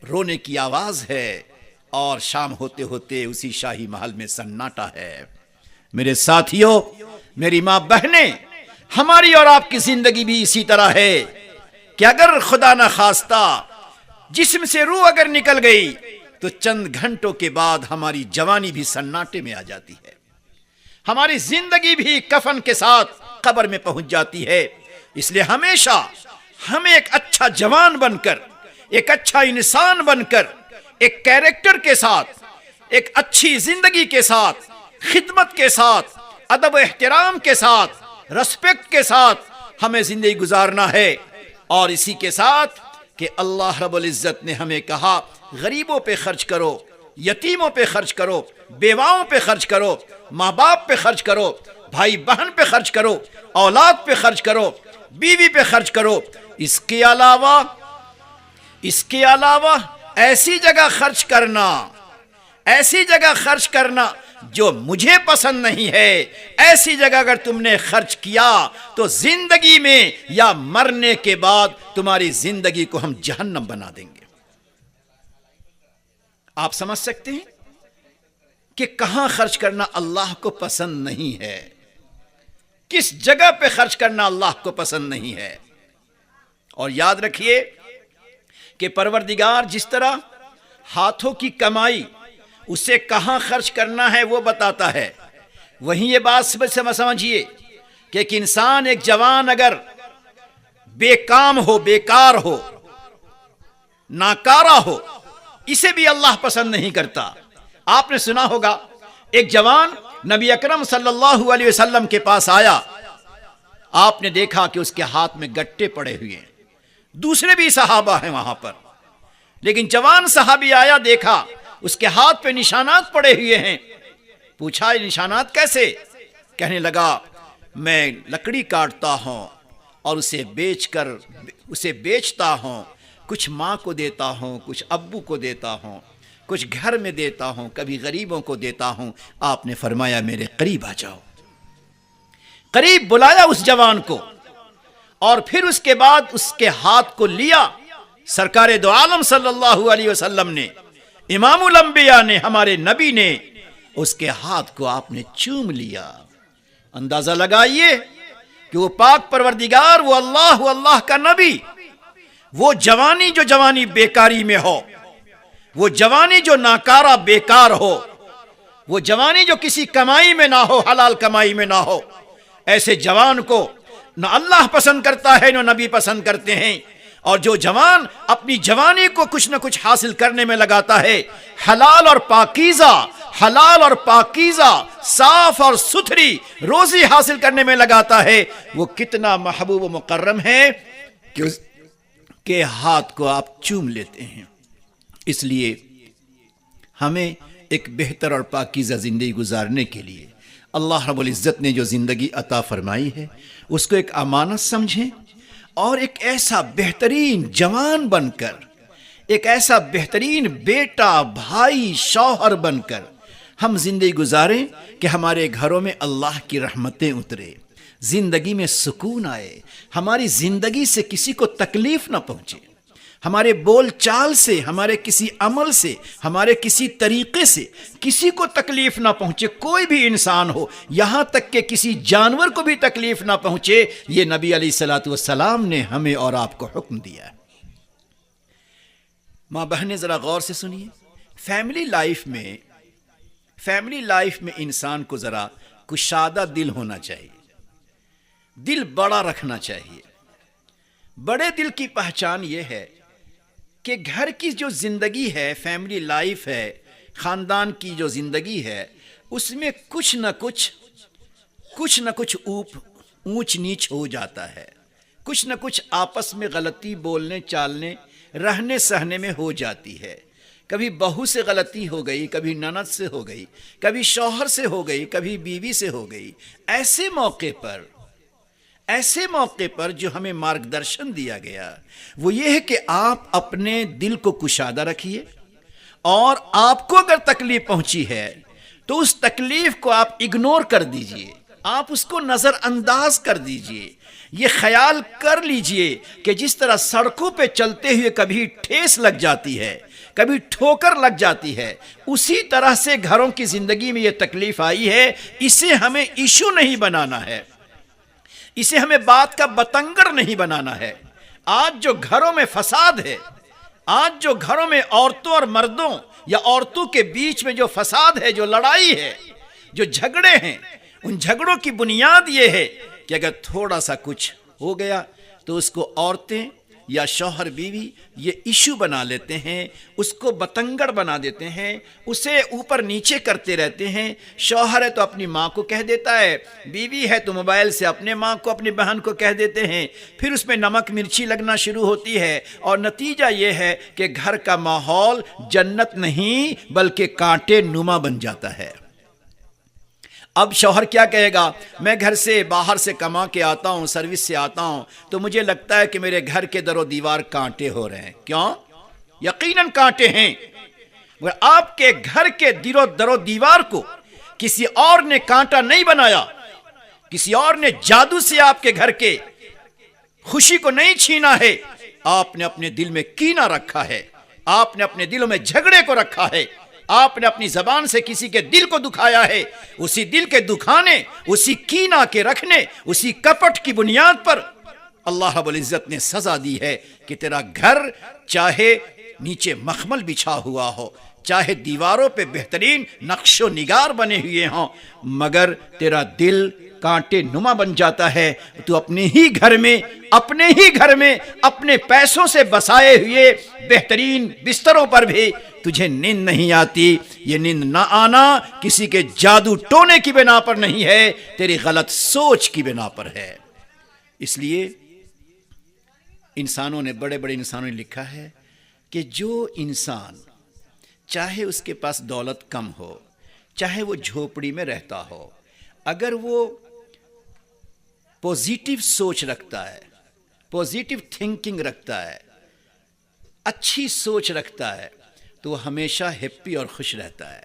رونے کی آواز ہے، اور شام ہوتے ہوتے اسی شاہی محل میں سناٹا ہے۔ میرے ساتھیوں، میری ماں بہنیں، ہماری اور آپ کی زندگی بھی اسی طرح ہے کہ اگر خدا نہ خواستہ جسم سے روح اگر نکل گئی تو چند گھنٹوں کے بعد ہماری جوانی بھی سناٹے میں آ جاتی ہے، ہماری زندگی بھی کفن کے ساتھ قبر میں پہنچ جاتی ہے۔ اس لیے ہمیشہ ہمیں ایک اچھا جوان بن کر، ایک اچھا انسان بن کر، ایک کیریکٹر کے ساتھ، ایک اچھی زندگی کے ساتھ، خدمت کے ساتھ، ادب و احترام کے ساتھ، رسپیکٹ کے ساتھ ہمیں زندگی گزارنا ہے۔ اور اسی کے ساتھ کہ اللہ رب العزت نے ہمیں کہا غریبوں پہ خرچ کرو، یتیموں پہ خرچ کرو، بیواؤں پہ خرچ کرو، ماں باپ پہ خرچ کرو، بھائی بہن پہ خرچ کرو، اولاد پہ خرچ کرو، بیوی پہ خرچ کرو۔ اس کے علاوہ ایسی جگہ خرچ کرنا جو مجھے پسند نہیں ہے، ایسی جگہ اگر تم نے خرچ کیا تو زندگی میں یا مرنے کے بعد تمہاری زندگی کو ہم جہنم بنا دیں گے۔ آپ سمجھ سکتے ہیں کہ کہاں خرچ کرنا اللہ کو پسند نہیں ہے، کس جگہ پہ خرچ کرنا اللہ کو پسند نہیں ہے۔ اور یاد رکھیے کہ پروردگار جس طرح ہاتھوں کی کمائی اسے کہاں خرچ کرنا ہے وہ بتاتا ہے، وہیں یہ بات سمجھیے کہ ایک انسان، ایک جوان اگر بے کام ہو، بیکار ہو، ناکارہ ہو، اسے بھی اللہ پسند نہیں کرتا۔ آپ نے سنا ہوگا ایک جوان نبی اکرم صلی اللہ علیہ وسلم کے پاس آیا، آپ نے دیکھا کہ اس کے ہاتھ میں گٹے پڑے ہوئے ہیں، دوسرے بھی صحابہ ہیں وہاں پر، لیکن جوان صحابی آیا، دیکھا اس کے ہاتھ پہ نشانات پڑے ہوئے ہیں، پوچھا یہ نشانات کیسے؟ کہنے لگا میں لکڑی کاٹتا ہوں اور اسے بیچتا ہوں، کچھ ماں کو دیتا ہوں، کچھ ابو کو دیتا ہوں، کچھ گھر میں دیتا ہوں، کبھی غریبوں کو دیتا ہوں۔ آپ نے فرمایا میرے قریب آ جاؤ۔ قریب بلایا اس جوان کو اور پھر اس کے بعد اس کے ہاتھ کو لیا، سرکار دو عالم صلی اللہ علیہ وسلم نے، امام الانبیاء نے، ہمارے نبی نے اس کے ہاتھ کو آپ نے چوم لیا۔ اندازہ لگائیے کہ وہ پاک پروردگار، وہ اللہ کا نبی، وہ جوانی جو جوانی بیکاری میں ہو، وہ جوانی جو ناکارہ بیکار ہو، وہ جوانی جو کسی کمائی میں نہ ہو، حلال کمائی میں نہ ہو، ایسے جوان کو نہ اللہ پسند کرتا ہے نہ نبی پسند کرتے ہیں۔ اور جو جوان اپنی جوانی کو کچھ نہ کچھ حاصل کرنے میں لگاتا ہے، حلال اور پاکیزہ صاف اور ستھری روزی حاصل کرنے میں لگاتا ہے، وہ کتنا محبوب و مکرم ہے کہ اس کے ہاتھ کو آپ چوم لیتے ہیں۔ اس لیے ہمیں ایک بہتر اور پاکیزہ زندگی گزارنے کے لیے اللہ رب العزت نے جو زندگی عطا فرمائی ہے اس کو ایک امانت سمجھیں، اور ایک ایسا بہترین جوان بن کر، ایک ایسا بہترین بیٹا، بھائی، شوہر بن کر ہم زندگی گزاریں کہ ہمارے گھروں میں اللہ کی رحمتیں اترے، زندگی میں سکون آئے، ہماری زندگی سے کسی کو تکلیف نہ پہنچے، ہمارے بول چال سے، ہمارے کسی عمل سے، ہمارے کسی طریقے سے کسی کو تکلیف نہ پہنچے، کوئی بھی انسان ہو، یہاں تک کہ کسی جانور کو بھی تکلیف نہ پہنچے۔ یہ نبی علیہ الصلوۃ والسلام نے ہمیں اور آپ کو حکم دیا ہے۔ ماں بہنیں ذرا غور سے سنیے، فیملی لائف میں انسان کو ذرا کشادہ دل ہونا چاہیے، دل بڑا رکھنا چاہیے۔ بڑے دل کی پہچان یہ ہے کہ گھر کی جو زندگی ہے، فیملی لائف ہے، خاندان کی جو زندگی ہے، اس میں کچھ نہ کچھ اونچ نیچ ہو جاتا ہے، کچھ نہ کچھ آپس میں غلطی بولنے چالنے رہنے سہنے میں ہو جاتی ہے۔ کبھی بہو سے غلطی ہو گئی، کبھی نند سے ہو گئی، کبھی شوہر سے ہو گئی، کبھی بیوی سے ہو گئی۔ ایسے موقع پر جو ہمیں مارگدرشن دیا گیا وہ یہ ہے کہ آپ اپنے دل کو کشادہ رکھیے، اور آپ کو اگر تکلیف پہنچی ہے تو اس تکلیف کو آپ اگنور کر دیجئے، آپ اس کو نظر انداز کر دیجئے۔ یہ خیال کر لیجئے کہ جس طرح سڑکوں پہ چلتے ہوئے کبھی ٹھیس لگ جاتی ہے، کبھی ٹھوکر لگ جاتی ہے، اسی طرح سے گھروں کی زندگی میں یہ تکلیف آئی ہے. اسے ہمیں ایشو نہیں بنانا ہے، اسے ہمیں بات کا بتنگڑ نہیں بنانا ہے. آج جو گھروں میں فساد ہے، آج جو گھروں میں عورتوں اور مردوں یا عورتوں کے بیچ میں جو فساد ہے، جو لڑائی ہے، جو جھگڑے ہیں، ان جھگڑوں کی بنیاد یہ ہے کہ اگر تھوڑا سا کچھ ہو گیا تو اس کو عورتیں یا شوہر بیوی یہ ایشو بنا لیتے ہیں، اس کو بتنگڑ بنا دیتے ہیں، اسے اوپر نیچے کرتے رہتے ہیں. شوہر ہے تو اپنی ماں کو کہہ دیتا ہے، بیوی ہے تو موبائل سے اپنے ماں کو اپنی بہن کو کہہ دیتے ہیں، پھر اس میں نمک مرچی لگنا شروع ہوتی ہے، اور نتیجہ یہ ہے کہ گھر کا ماحول جنت نہیں بلکہ کانٹے نما بن جاتا ہے. اب شوہر کیا کہے گا؟ میں گھر سے باہر سے کما کے آتا ہوں، سروس سے آتا ہوں، تو مجھے لگتا ہے کہ میرے گھر کے در و دیوار کانٹے ہو رہے ہیں. کیوں؟ یقیناً کانٹے ہیں. مگر آپ کے گھر کے در و دیوار کو کسی اور نے کانٹا نہیں بنایا، کسی اور نے جادو سے آپ کے گھر کے خوشی کو نہیں چھینا ہے. آپ نے اپنے دل میں کینہ رکھا ہے، آپ نے اپنے دلوں میں جھگڑے کو رکھا ہے، آپ نے اپنی زبان سے کسی کے دل کو دکھایا ہے. اسی دل کے دکھانے، اسی کینہ کے رکھنے، اسی کپٹ کی بنیاد پر اللہ رب العزت نے سزا دی ہے کہ تیرا گھر چاہے نیچے مخمل بچھا ہوا ہو، چاہے دیواروں پہ بہترین نقش و نگار بنے ہوئے ہوں، مگر تیرا دل کانٹے نما بن جاتا ہے. تو اپنے ہی گھر میں اپنے پیسوں سے بسائے ہوئے بہترین بستروں پر بھی تجھے نیند نہیں آتی. یہ نیند نہ آنا کسی کے جادو ٹونے کی بنا پر نہیں ہے، تیری غلط سوچ کی بنا پر ہے. اس لیے انسانوں نے، بڑے بڑے انسانوں نے لکھا ہے کہ جو انسان چاہے اس کے پاس دولت کم ہو، چاہے وہ جھوپڑی میں رہتا ہو، اگر وہ پوزیٹیو سوچ رکھتا ہے، پوزیٹیو تھنکنگ رکھتا ہے، اچھی سوچ رکھتا ہے، تو وہ ہمیشہ ہیپی اور خوش رہتا ہے.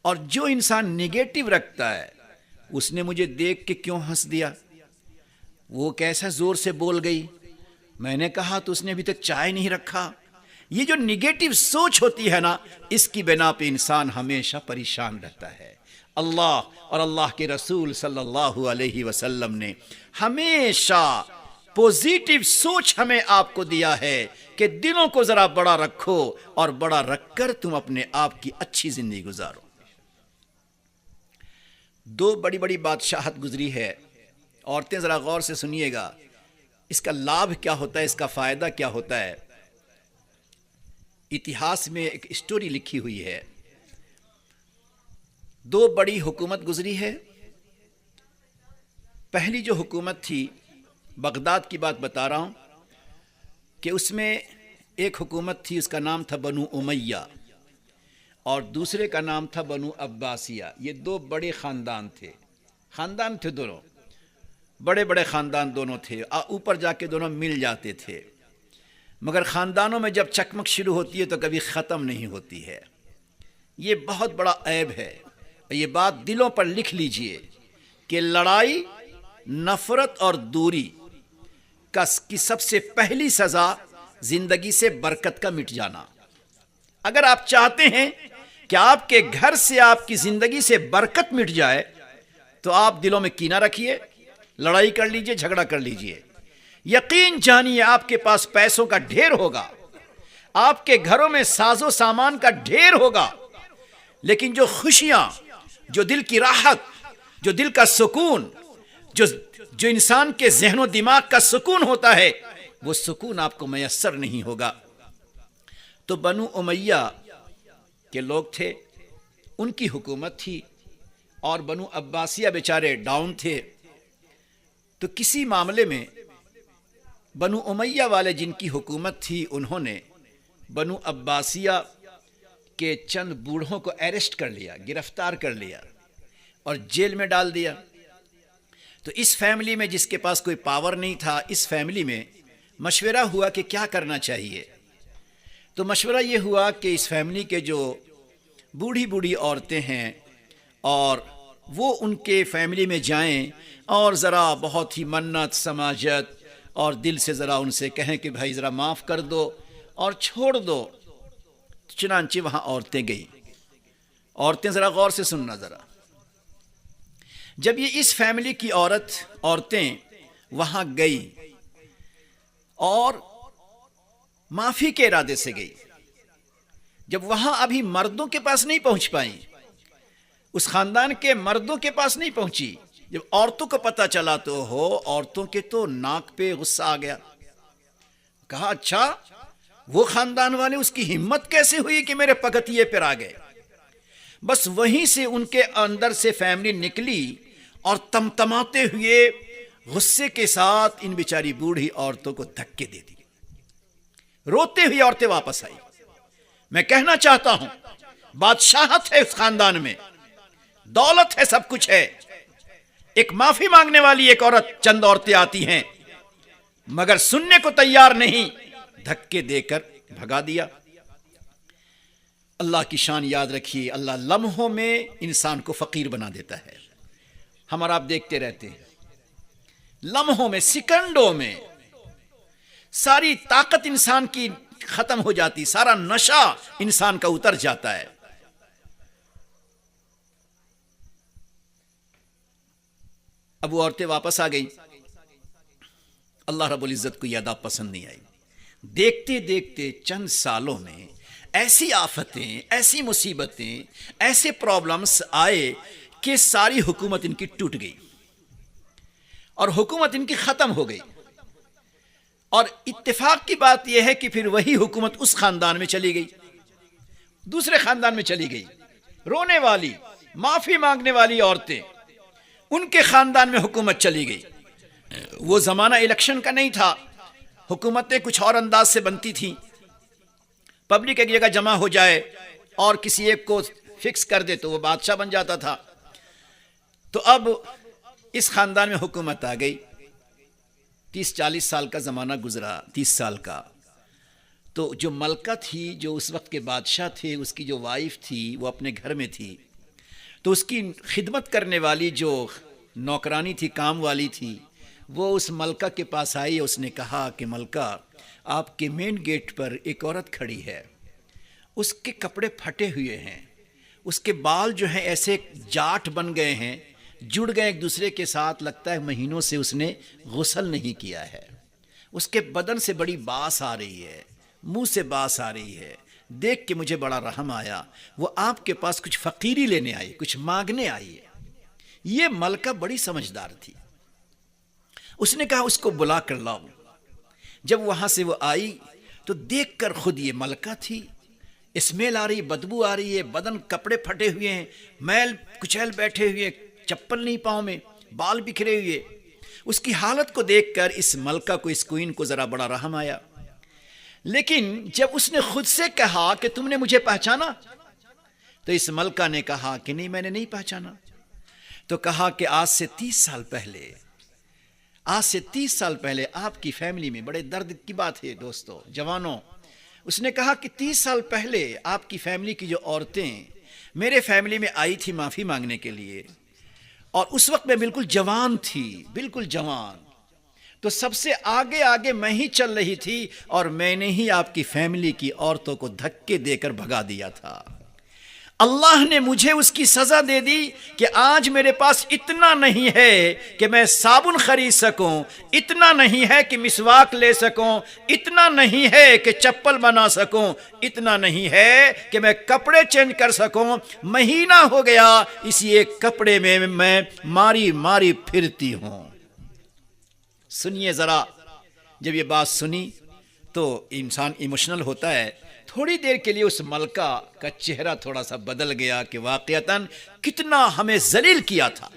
اور جو انسان نگیٹو رکھتا ہے، اس نے مجھے دیکھ کے کیوں ہنس دیا، وہ کیسا زور سے بول گئی، میں نے کہا تو اس نے ابھی تک چائے نہیں رکھا. یہ جو نگیٹو سوچ ہوتی ہے نا، اس کی بنا پہ انسان ہمیشہ پریشان رہتا ہے. اللہ اور اللہ کے رسول صلی اللہ علیہ وسلم نے ہمیشہ پوزیٹیو سوچ ہمیں آپ کو دیا ہے کہ دلوں کو ذرا بڑا رکھو اور بڑا رکھ کر تم اپنے آپ کی اچھی زندگی گزارو. دو بڑی بڑی بادشاہت گزری ہے. عورتیں ذرا غور سے سنیے گا، اس کا لابھ کیا ہوتا ہے، اس کا فائدہ کیا ہوتا ہے. اتہاس میں ایک اسٹوری لکھی ہوئی ہے. دو بڑی حکومت گزری ہے. پہلی جو حکومت تھی، بغداد کی بات بتا رہا ہوں، کہ اس میں ایک حکومت تھی، اس کا نام تھا بنو امیہ، اور دوسرے کا نام تھا بنو عباسیہ. یہ دو بڑے خاندان تھے دونوں، بڑے بڑے خاندان دونوں تھے. اوپر جا کے دونوں مل جاتے تھے، مگر خاندانوں میں جب چکمک شروع ہوتی ہے تو کبھی ختم نہیں ہوتی ہے. یہ بہت بڑا عیب ہے. یہ بات دلوں پر لکھ لیجئے کہ لڑائی، نفرت اور دوری کی سب سے پہلی سزا زندگی سے برکت کا مٹ جانا. اگر آپ چاہتے ہیں کہ آپ کے گھر سے، آپ کی زندگی سے برکت مٹ جائے، تو آپ دلوں میں کینہ رکھیے، لڑائی کر لیجئے، جھگڑا کر لیجئے. یقین جانیے آپ کے پاس پیسوں کا ڈھیر ہوگا، آپ کے گھروں میں ساز و سامان کا ڈھیر ہوگا، لیکن جو خوشیاں، جو دل کی راحت، جو دل کا سکون، جو انسان کے ذہن و دماغ کا سکون ہوتا ہے، وہ سکون آپ کو میسر نہیں ہوگا. تو بنو امیہ کے لوگ تھے، ان کی حکومت تھی، اور بنو عباسیہ بیچارے ڈاؤن تھے. تو کسی معاملے میں بنو امیہ والے جن کی حکومت تھی، انہوں نے بنو عباسیہ کے چند بوڑھوں کو اریسٹ کر لیا، گرفتار کر لیا اور جیل میں ڈال دیا. تو اس فیملی میں جس کے پاس کوئی پاور نہیں تھا، اس فیملی میں مشورہ ہوا کہ کیا کرنا چاہیے. تو مشورہ یہ ہوا کہ اس فیملی کے جو بوڑھی بوڑھی عورتیں ہیں، اور وہ ان کے فیملی میں جائیں اور ذرا بہت ہی منت سماجت اور دل سے ذرا ان سے کہیں کہ بھائی ذرا معاف کر دو اور چھوڑ دو. چنانچہ وہاں عورتیں گئیں. عورتیں ذرا غور سے سننا ذرا. جب یہ اس فیملی کی عورتیں وہاں گئی اور معافی کے ارادے سے گئی، جب وہاں ابھی مردوں کے پاس نہیں پہنچ پائیں، اس خاندان کے مردوں کے پاس نہیں پہنچی، جب عورتوں کو پتہ چلا تو عورتوں کے تو ناک پہ غصہ آ گیا. کہا اچھا وہ خاندان والے، اس کی ہمت کیسے ہوئی کہ میرے پگتیے پر آ گئے. بس وہیں سے ان کے اندر سے فیملی نکلی اور تمتماتے ہوئے غصے کے ساتھ ان بیچاری بوڑھی عورتوں کو دھکے دے دی. روتے ہوئی عورتیں واپس آئی. میں کہنا چاہتا ہوں بادشاہت ہے اس خاندان میں، دولت ہے، سب کچھ ہے. ایک معافی مانگنے والی ایک عورت، چند عورتیں آتی ہیں مگر سننے کو تیار نہیں، دھکے دے کر بھگا دیا. اللہ کی شان یاد رکھیے، اللہ لمحوں میں انسان کو فقیر بنا دیتا ہے. ہم اور آپ دیکھتے رہتے ہیں، لمحوں میں، سیکنڈوں میں ساری طاقت انسان کی ختم ہو جاتی، سارا نشہ انسان کا اتر جاتا ہے. اب وہ عورتیں واپس آ گئی. اللہ رب العزت کو یہ ادا پسند نہیں آئی. دیکھتے دیکھتے چند سالوں میں ایسی آفتیں، ایسی مصیبتیں، ایسے پرابلمز آئے کہ ساری حکومت ان کی ٹوٹ گئی اور حکومت ان کی ختم ہو گئی. اور اتفاق کی بات یہ ہے کہ پھر وہی حکومت اس خاندان میں چلی گئی، دوسرے خاندان میں چلی گئی. رونے والی، معافی مانگنے والی عورتیں، ان کے خاندان میں حکومت چلی گئی. وہ زمانہ الیکشن کا نہیں تھا، حکومتیں کچھ اور انداز سے بنتی تھیں. پبلک ایک جگہ جمع ہو جائے اور کسی ایک کو فکس کر دے تو وہ بادشاہ بن جاتا تھا. تو اب اس خاندان میں حکومت آ گئی. 30-40 سال کا زمانہ گزرا، 30 سال کا. تو جو ملکہ تھی، جو اس وقت کے بادشاہ تھے، اس کی جو وائف تھی وہ اپنے گھر میں تھی. تو اس کی خدمت کرنے والی جو نوکرانی تھی، کام والی تھی، وہ اس ملکہ کے پاس آئی. اس نے کہا کہ ملکہ، آپ کے مین گیٹ پر ایک عورت کھڑی ہے، اس کے کپڑے پھٹے ہوئے ہیں، اس کے بال جو ہیں ایسے جاٹ بن گئے ہیں، جڑ گئے ایک دوسرے کے ساتھ، لگتا ہے مہینوں سے اس نے غسل نہیں کیا ہے. اس کے بدن سے بڑی باس آ رہی ہے، منہ سے باس آ رہی ہے. دیکھ کے مجھے بڑا رحم آیا. وہ آپ کے پاس کچھ فقیری لینے آئی، کچھ مانگنے آئی ہے. یہ ملکہ بڑی سمجھدار تھی. اس نے کہا اس کو بلا کر لاؤ. جب وہاں سے وہ آئی تو دیکھ کر خود یہ ملکہ تھی. اسمیل آ رہی، بدبو آ رہی ہے، بدن کپڑے پھٹے ہوئے ہیں، میل کچیل بیٹھے ہوئے، چپل نہیں پاؤں میں، بال بکھرے ہوئے. اس کی حالت کو دیکھ کر اس ملکہ کو، اس کوئین کو ذرا بڑا رحم آیا. لیکن جب اس نے خود سے کہا کہ تم نے مجھے پہچانا، تو اس ملکہ نے کہا کہ نہیں، میں نے نہیں پہچانا. تو کہا کہ آج سے 30 سال پہلے آپ کی فیملی میں، بڑے درد کی بات ہے دوستو، جوانوں. اس نے کہا کہ 30 سال پہلے آپ کی فیملی کی جو عورتیں میرے فیملی میں آئی تھی معافی مانگنے کے لیے، اور اس وقت میں بالکل جوان تھی، بالکل جوان. تو سب سے آگے میں ہی چل رہی تھی اور میں نے ہی آپ کی فیملی کی عورتوں کو دھکے دے کر بھگا دیا تھا. اللہ نے مجھے اس کی سزا دے دی کہ آج میرے پاس اتنا نہیں ہے کہ میں صابن خرید سکوں، اتنا نہیں ہے کہ مسواک لے سکوں، اتنا نہیں ہے کہ چپل بنا سکوں، اتنا نہیں ہے کہ میں کپڑے چینج کر سکوں. مہینہ ہو گیا اسی ایک کپڑے میں میں ماری پھرتی ہوں. سنیے ذرا. جب یہ بات سنی تو انسان ایموشنل ہوتا ہے. تھوڑی دیر کے لیے اس ملکہ کا چہرہ تھوڑا سا بدل گیا کہ واقعتاً کتنا ہمیں ذلیل کیا تھا،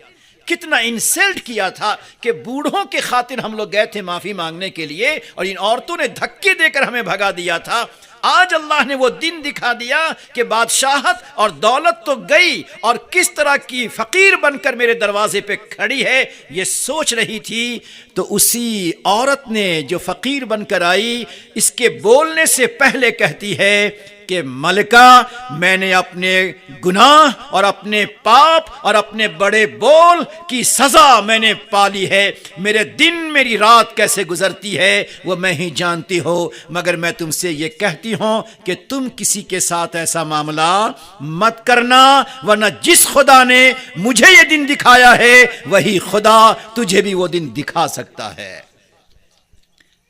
کتنا انسلٹ کیا تھا کہ بوڑھوں کے خاطر ہم لوگ گئے تھے معافی مانگنے کے لیے اور ان عورتوں نے دھکے دے کر ہمیں بھگا دیا تھا. آج اللہ نے وہ دن دکھا دیا کہ بادشاہت اور دولت تو گئی اور کس طرح کی فقیر بن کر میرے دروازے پہ کھڑی ہے یہ سوچ رہی تھی. تو اسی عورت نے جو فقیر بن کر آئی، اس کے بولنے سے پہلے کہتی ہے کہ ملکہ میں نے اپنے گناہ اور اپنے پاپ اور اپنے بڑے بول کی سزا میں نے پالی ہے، میرے دن میری رات کیسے گزرتی ہے وہ میں ہی جانتی ہوں، مگر میں تم سے یہ کہتی ہوں کہ تم کسی کے ساتھ ایسا معاملہ مت کرنا، ورنہ جس خدا نے مجھے یہ دن دکھایا ہے وہی خدا تجھے بھی وہ دن دکھا سکتا ہے۔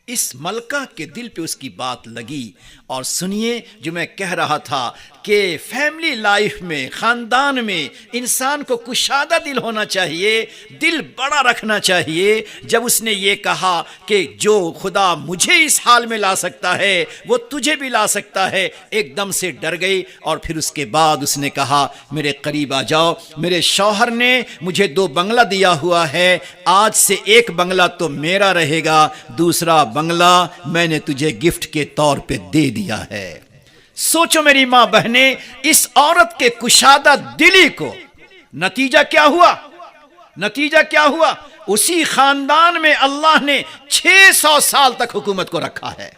اس ملکہ کے دل پہ اس کی بات لگی۔ اور سنیے جو میں کہہ رہا تھا کہ فیملی لائف میں، خاندان میں انسان کو کشادہ دل ہونا چاہیے، دل بڑا رکھنا چاہیے۔ جب اس نے یہ کہا کہ جو خدا مجھے اس حال میں لا سکتا ہے وہ تجھے بھی لا سکتا ہے، ایک دم سے ڈر گئی، اور پھر اس کے بعد اس نے کہا میرے قریب آ جاؤ، میرے شوہر نے مجھے 2 بنگلہ دیا ہوا ہے، آج سے ایک بنگلہ تو میرا رہے گا، دوسرا بنگلہ میں نے تجھے گفٹ کے طور پہ دے دیا ہے۔ سوچو میری ماں بہنیں، اس عورت کے کشادہ دلی کو نتیجہ کیا ہوا؟ نتیجہ کیا ہوا؟ اسی خاندان میں اللہ نے 600 سال تک حکومت کو رکھا ہے۔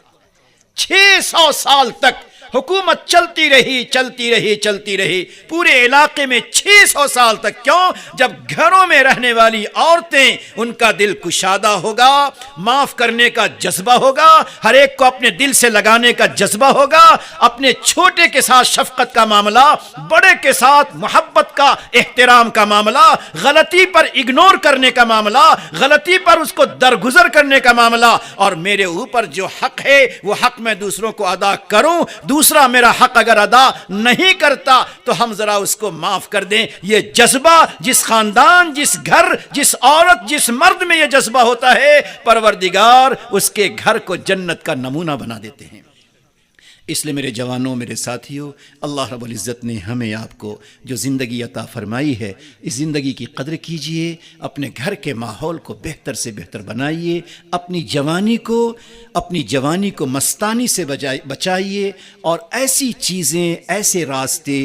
600 سال تک حکومت چلتی رہی، چلتی رہی، چلتی رہی، پورے علاقے میں 600 سال تک۔ کیوں؟ جب گھروں میں رہنے والی عورتیں، ان کا دل کشادہ ہوگا، معاف کرنے کا جذبہ ہوگا، ہر ایک کو اپنے دل سے لگانے کا جذبہ ہوگا، اپنے چھوٹے کے ساتھ شفقت کا معاملہ، بڑے کے ساتھ محبت کا، احترام کا معاملہ، غلطی پر اگنور کرنے کا معاملہ، غلطی پر اس کو درگزر کرنے کا معاملہ، اور میرے اوپر جو حق ہے وہ حق میں دوسروں کو ادا کروں، دوسرا میرا حق اگر ادا نہیں کرتا تو ہم ذرا اس کو معاف کر دیں۔ یہ جذبہ جس خاندان، جس گھر، جس عورت، جس مرد میں یہ جذبہ ہوتا ہے، پروردگار اس کے گھر کو جنت کا نمونہ بنا دیتے ہیں۔ اس لیے میرے جوانوں، میرے ساتھیوں، اللہ رب العزت نے ہمیں آپ کو جو زندگی عطا فرمائی ہے، اس زندگی کی قدر کیجئے، اپنے گھر کے ماحول کو بہتر سے بہتر بنائیے، اپنی جوانی کو مستانی سے بچائیے، اور ایسی چیزیں، ایسے راستے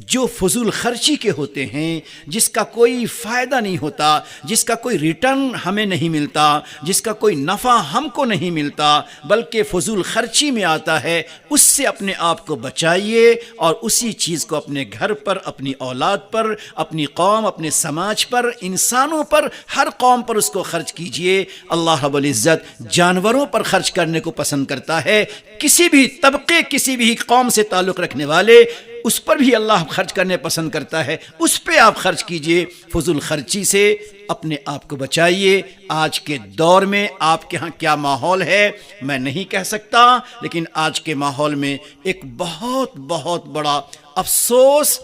جو فضول خرچی کے ہوتے ہیں، جس کا کوئی فائدہ نہیں ہوتا، جس کا کوئی ریٹرن ہمیں نہیں ملتا، جس کا کوئی نفع ہم کو نہیں ملتا، بلکہ فضول خرچی میں آتا ہے، اس سے اپنے آپ کو بچائیے، اور اسی چیز کو اپنے گھر پر، اپنی اولاد پر، اپنی قوم، اپنے سماج پر، انسانوں پر، ہر قوم پر اس کو خرچ کیجئے۔ اللہ رب العزت جانوروں پر خرچ کرنے کو پسند کرتا ہے، کسی بھی طبقے، کسی بھی قوم سے تعلق رکھنے والے، اس پر بھی اللہ خرچ کرنے پسند کرتا ہے، اس پہ آپ خرچ کیجئے۔ فضول خرچی سے اپنے آپ کو بچائیے۔ آج کے دور میں آپ کے ہاں کیا ماحول ہے میں نہیں کہہ سکتا، لیکن آج کے ماحول میں ایک بہت بہت بڑا افسوس،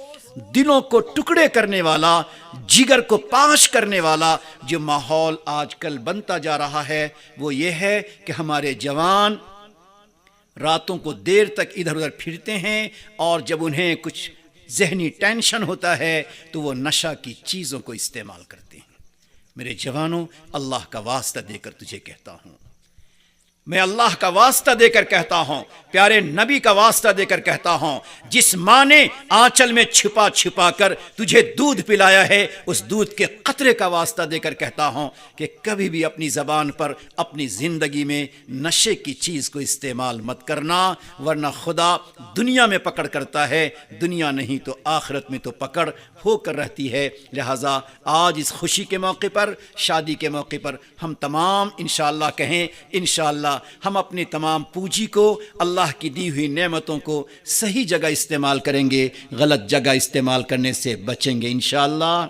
دلوں کو ٹکڑے کرنے والا، جگر کو پاش کرنے والا جو ماحول آج کل بنتا جا رہا ہے، وہ یہ ہے کہ ہمارے جوان راتوں کو دیر تک ادھر ادھر پھرتے ہیں، اور جب انہیں کچھ ذہنی ٹینشن ہوتا ہے تو وہ نشہ کی چیزوں کو استعمال کرتے ہیں۔ میرے جوانوں، اللہ کا واسطہ دے کر تجھے کہتا ہوں، میں اللہ کا واسطہ دے کر کہتا ہوں، پیارے نبی کا واسطہ دے کر کہتا ہوں، جس ماں نے آنچل میں چھپا چھپا کر تجھے دودھ پلایا ہے، اس دودھ کے قطرے کا واسطہ دے کر کہتا ہوں کہ کبھی بھی اپنی زبان پر، اپنی زندگی میں نشے کی چیز کو استعمال مت کرنا، ورنہ خدا دنیا میں پکڑ کرتا ہے، دنیا نہیں تو آخرت میں تو پکڑ ہو کر رہتی ہے۔ لہٰذا آج اس خوشی کے موقع پر، شادی کے موقع پر ہم تمام انشاءاللہ کہیں، انشاءاللہ ہم اپنی تمام پونجی کو، اللہ کی دی ہوئی نعمتوں کو صحیح جگہ استعمال کریں گے، غلط جگہ استعمال کرنے سے بچیں گے انشاءاللہ۔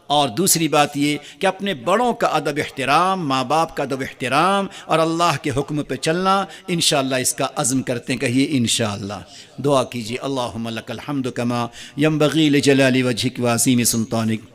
اور دوسری بات یہ کہ اپنے بڑوں کا ادب احترام، ماں باپ کا ادب احترام اور اللہ کے حکم پہ چلنا، انشاءاللہ اس کا عزم کرتے ہیں، کہیے انشاءاللہ۔ دعا کیجیے، اللہم لک الحمد کما ینبغی لجلال وجہک وعظیم سلطانک،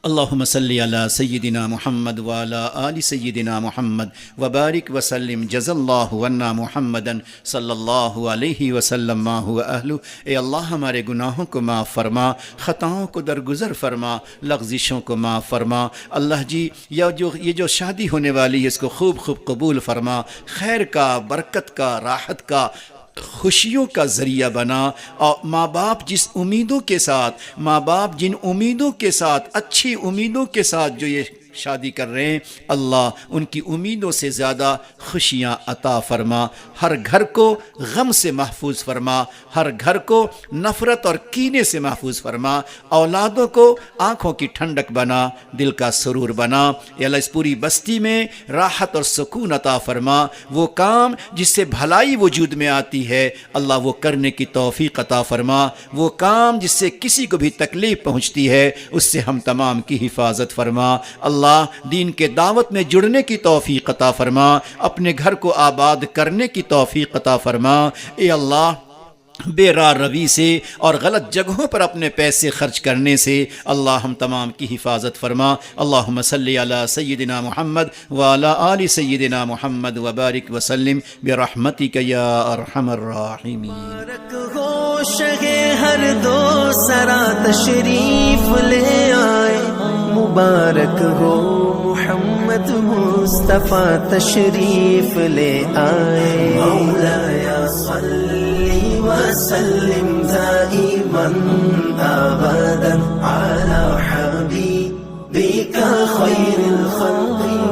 اللہم صلی علی سیدنا محمد وعلی آل سیدنا محمد وبارک وسلم، جزا اللہ عنا محمدا صلی اللہ علیہ وسلم ما هو اہلہ۔ اے اللہ ہمارے گناہوں کو معاف فرما، خطاؤں کو درگزر فرما، لغزشوں کو معاف فرما۔ اللہ جی یہ جو شادی ہونے والی ہے اس کو خوب خوب قبول فرما، خیر کا، برکت کا، راحت کا، خوشیوں کا ذریعہ بنا۔ اور ماں باپ جس امیدوں کے ساتھ، ماں باپ جن امیدوں کے ساتھ، اچھی امیدوں کے ساتھ جو یہ شادی کر رہے ہیں، اللہ ان کی امیدوں سے زیادہ خوشیاں عطا فرما، ہر گھر کو غم سے محفوظ فرما، ہر گھر کو نفرت اور کینے سے محفوظ فرما، اولادوں کو آنکھوں کی ٹھنڈک بنا، دل کا سرور بنا۔ اے اللہ اس پوری بستی میں راحت اور سکون عطا فرما، وہ کام جس سے بھلائی وجود میں آتی ہے اللہ وہ کرنے کی توفیق عطا فرما، وہ کام جس سے کسی کو بھی تکلیف پہنچتی ہے اس سے ہم تمام کی حفاظت فرما۔ اللہ دین کے دعوت میں جڑنے کی توفیق عطا فرما، اپنے گھر کو آباد کرنے کی توفیق عطا فرما۔ اے اللہ بے راہ روی سے اور غلط جگہوں پر اپنے پیسے خرچ کرنے سے اللہ ہم تمام کی حفاظت فرما۔ اللہم صلی علی سیدنا محمد وعلی آل سیدنا محمد وبارک وسلم برحمتک یا ارحم الراحمین۔ مبارک ہو شہ ہر دو سرا تشریف لے آئے، مبارک ہو محمد مصطفیٰ تشریف لے آئے، مولایا صلی وسلم دائما ابدا على حبيبك خير الخلق